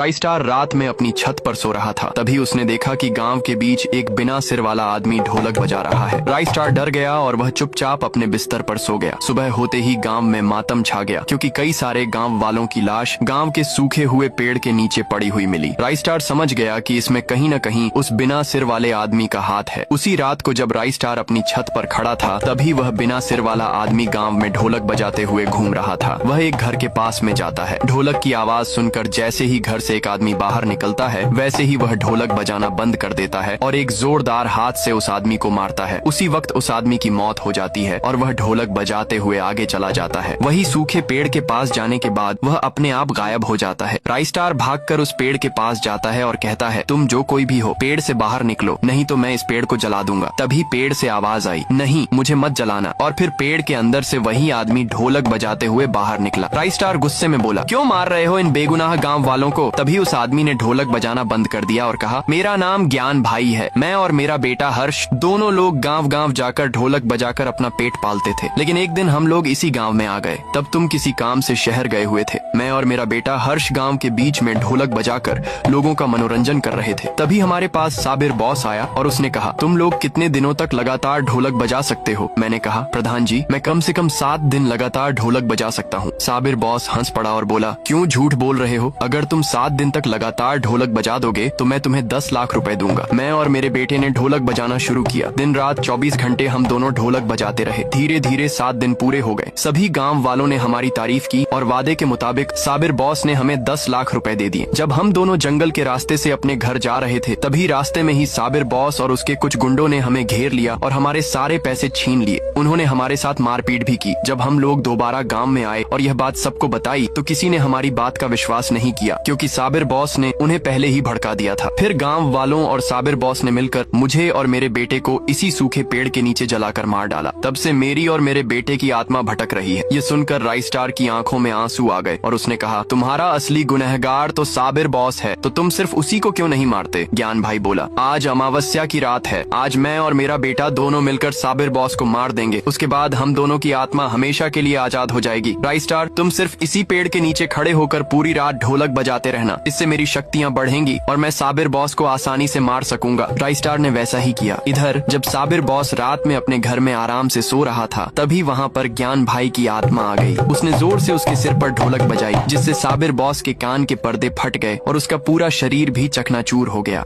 राइस्टार रात में अपनी छत पर सो रहा था। तभी उसने देखा कि गांव के बीच एक बिना सिर वाला आदमी ढोलक बजा रहा है। राइस्टार डर गया और वह चुपचाप अपने बिस्तर पर सो गया। सुबह होते ही गांव में मातम छा गया, क्योंकि कई सारे गांव वालों की लाश गांव के सूखे हुए पेड़ के नीचे पड़ी हुई मिली। राइस्टार समझ गया कि इसमें कहीं न कहीं उस बिना सिर वाले आदमी का हाथ है। उसी रात को जब राइस्टार अपनी छत पर खड़ा था, तभी वह बिना सिर वाला आदमी गाँव में ढोलक बजाते हुए घूम रहा था। वह एक घर के पास में जाता है। ढोलक की आवाज सुनकर जैसे ही घर से एक आदमी बाहर निकलता है, वैसे ही वह ढोलक बजाना बंद कर देता है और एक जोरदार हाथ से उस आदमी को मारता है। उसी वक्त उस आदमी की मौत हो जाती है और वह ढोलक बजाते हुए आगे चला जाता है। वही सूखे पेड़ के पास जाने के बाद वह अपने आप गायब हो जाता है। राइस्टार भागकर उस पेड़ के पास जाता है और कहता है, तुम जो कोई भी हो, पेड़ से बाहर निकलो, नहीं तो मैं इस पेड़ को जला दूंगा। तभी पेड़ से आवाज आई, नहीं, मुझे मत जलाना। और फिर पेड़ के अंदर से वही आदमी ढोलक बजाते हुए बाहर निकला। राइस्टार गुस्से में बोला, क्यों मार रहे हो इन बेगुनाह गाँव वालों को? तभी उस आदमी ने ढोलक बजाना बंद कर दिया और कहा, मेरा नाम ज्ञान भाई है। मैं और मेरा बेटा हर्ष दोनों लोग गांव गांव जाकर ढोलक बजाकर अपना पेट पालते थे। लेकिन एक दिन हम लोग इसी गांव में आ गए। तब तुम किसी काम से शहर गए हुए थे। मैं और मेरा बेटा हर्ष गांव के बीच में ढोलक बजाकर लोगों का मनोरंजन कर रहे थे। तभी हमारे पास साबिर बॉस आया और उसने कहा, तुम लोग कितने दिनों तक लगातार ढोलक बजा सकते हो? मैंने कहा, प्रधान जी, मैं कम से कम 7 दिन लगातार ढोलक बजा सकता हूँ। साबिर बॉस हंस पड़ा और बोला, क्यों झूठ बोल रहे हो? अगर तुम 7 दिन तक लगातार ढोलक बजा दोगे तो मैं तुम्हें 10 लाख रुपए दूंगा। मैं और मेरे बेटे ने ढोलक बजाना शुरू किया। दिन रात 24 घंटे हम दोनों ढोलक बजाते रहे। धीरे धीरे 7 दिन पूरे हो गए। सभी गांव वालों ने हमारी तारीफ की और वादे के मुताबिक साबिर बॉस ने हमें 10 लाख रुपए दे दिए। जब हम दोनों जंगल के रास्ते से अपने घर जा रहे थे, तभी रास्ते में ही साबिर बॉस और उसके कुछ गुंडों ने हमें घेर लिया और हमारे सारे पैसे छीन लिए। उन्होंने हमारे साथ मारपीट भी की। जब हम लोग दोबारा गाँव में आए और यह बात सबको बताई, तो किसी ने हमारी बात का विश्वास नहीं किया, क्योंकि साबिर बॉस ने उन्हें पहले ही भड़का दिया था। फिर गांव वालों और साबिर बॉस ने मिलकर मुझे और मेरे बेटे को इसी सूखे पेड़ के नीचे जलाकर मार डाला। तब से मेरी और मेरे बेटे की आत्मा भटक रही है। ये सुनकर राइस्टार की आंखों में आंसू आ गए और उसने कहा, तुम्हारा असली गुनहगार तो साबिर बॉस है, तो तुम सिर्फ उसी को क्यों नहीं मारते? ज्ञान भाई बोला, आज अमावस्या की रात है। आज मैं और मेरा बेटा दोनों मिलकर साबिर बॉस को मार देंगे। उसके बाद हम दोनों की आत्मा हमेशा के लिए आजाद हो जाएगी। राइस्टार, तुम सिर्फ इसी पेड़ के नीचे खड़े होकर पूरी रात ढोलक बजाते रहना। इससे मेरी शक्तियाँ बढ़ेंगी और मैं साबिर बॉस को आसानी से मार सकूंगा। राइस्टार ने वैसा ही किया। इधर जब साबिर बॉस रात में अपने घर में आराम से सो रहा था, तभी वहाँ पर ज्ञान भाई की आत्मा आ गई। उसने जोर से उसके सिर पर ढोलक बजाई, जिससे साबिर बॉस के कान के पर्दे फट गए और उसका पूरा शरीर भी चकनाचूर हो गया।